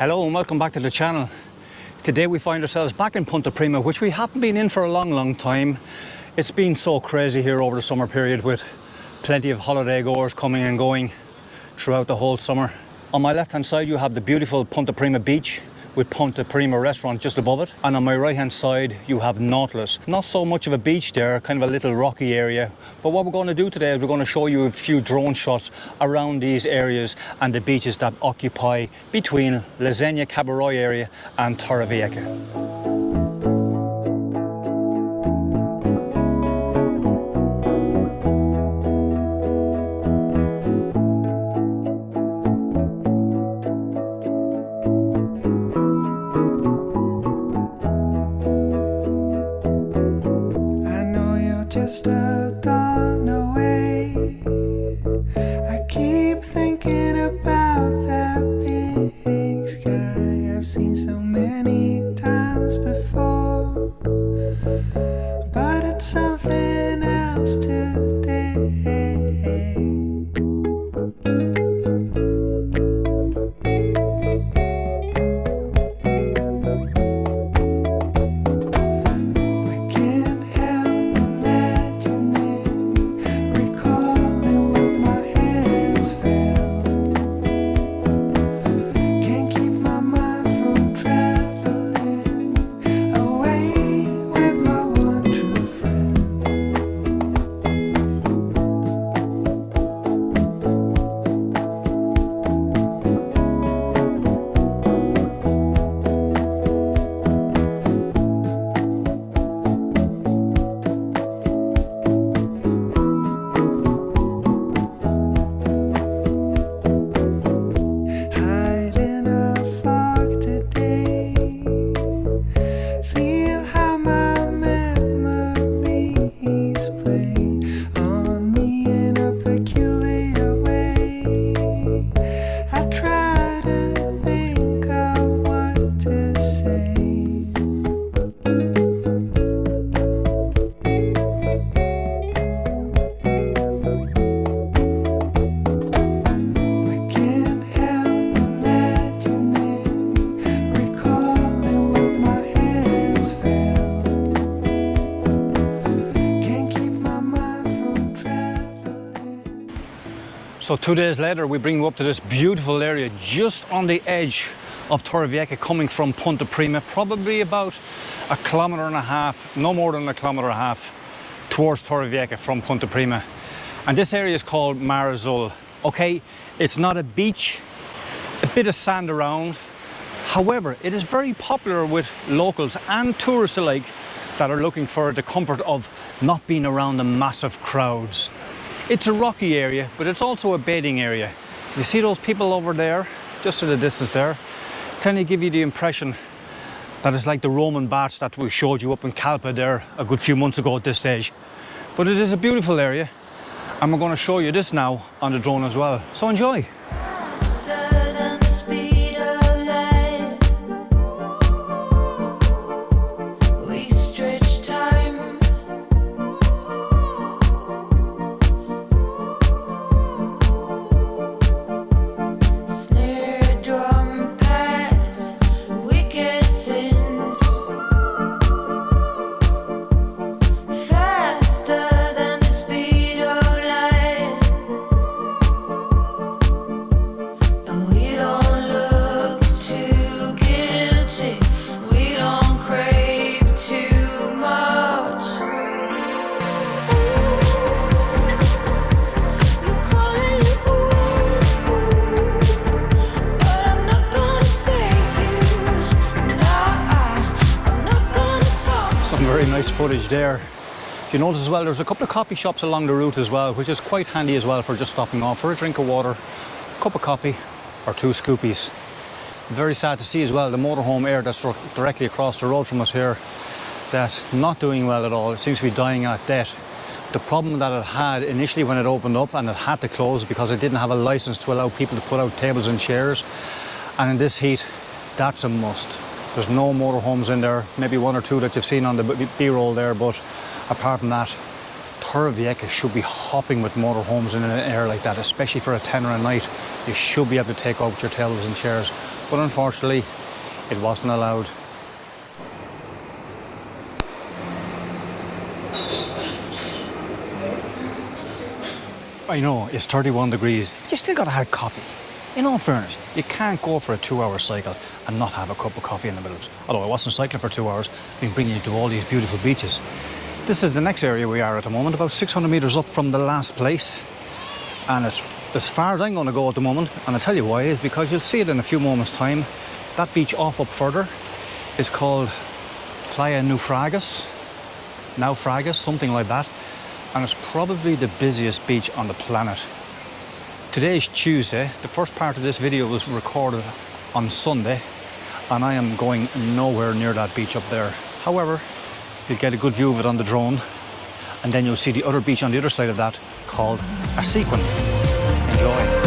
Hello and welcome back to the channel. Today we find ourselves back in Punta Prima, which we haven't been in for a long time. It's been so crazy here over the summer period with plenty of holiday goers coming and going throughout the whole summer. On my left hand side you have the beautiful Punta Prima beach with Punta Prima restaurant just above it, and on my right hand side you have Nautilus. Not so much of a beach there, kind of a little rocky area, but what we're going to do today is we're going to show you a few drone shots around these areas and the beaches that occupy between Lasagna Cabaret area and Torrevieja. Just a dawn away. I keep thinking about that big sky I've seen so many times before, but it's something else today. So 2 days later we bring you up to this beautiful area just on the edge of Torrevieja, coming from Punta Prima, probably about 1.5 kilometers, no more than 1.5 kilometers towards Torrevieja from Punta Prima. And this area is called Marzul. Okay, it's not a beach, a bit of sand around. However, it is very popular with locals and tourists alike that are looking for the comfort of not being around the massive crowds. It's a rocky area, but it's also a bathing area. You see those people over there, just at the distance there, kind of give you the impression that it's like the Roman baths that we showed you up in Calpa there a good few months ago at this stage. But it is a beautiful area, and we're going to show you this now on the drone as well. So enjoy. Very nice footage there. If you notice as well, there's a couple of coffee shops along the route as well, which is quite handy as well for just stopping off for a drink of water, a cup of coffee or 2 scoopies. Very sad to see as well the motorhome air that's directly across the road from us here, that's not doing well at all. It seems to be dying at death. The problem that it had initially when it opened up, and it had to close because it didn't have a license to allow people to put out tables and chairs, and in this heat that's a must. There's no motorhomes in there, maybe 1 or 2 that you've seen on the B-roll there, but apart from that, Torrevieja should be hopping with motorhomes in an air like that, especially for a tenner a night. You should be able to take out your tables and chairs, but unfortunately it wasn't allowed. I know, it's 31 degrees. You still gotta have coffee. In all fairness, you can't go for a 2-hour cycle and not have a cup of coffee in the middle of it. Although I wasn't cycling for 2 hours, I've been bringing you to all these beautiful beaches. This is the next area we are at the moment, about 600 meters up from the last place. And it's as far as I'm gonna go at the moment, and I'll tell you why, is because you'll see it in a few moments' time. That beach off up further is called Playa Naufragos, something like that. And it's probably the busiest beach on the planet. Today's Tuesday. The first part of this video was recorded on Sunday, and I am going nowhere near that beach up there. However, you'll get a good view of it on the drone, and then you'll see the other beach on the other side of that called a sequin. Enjoy.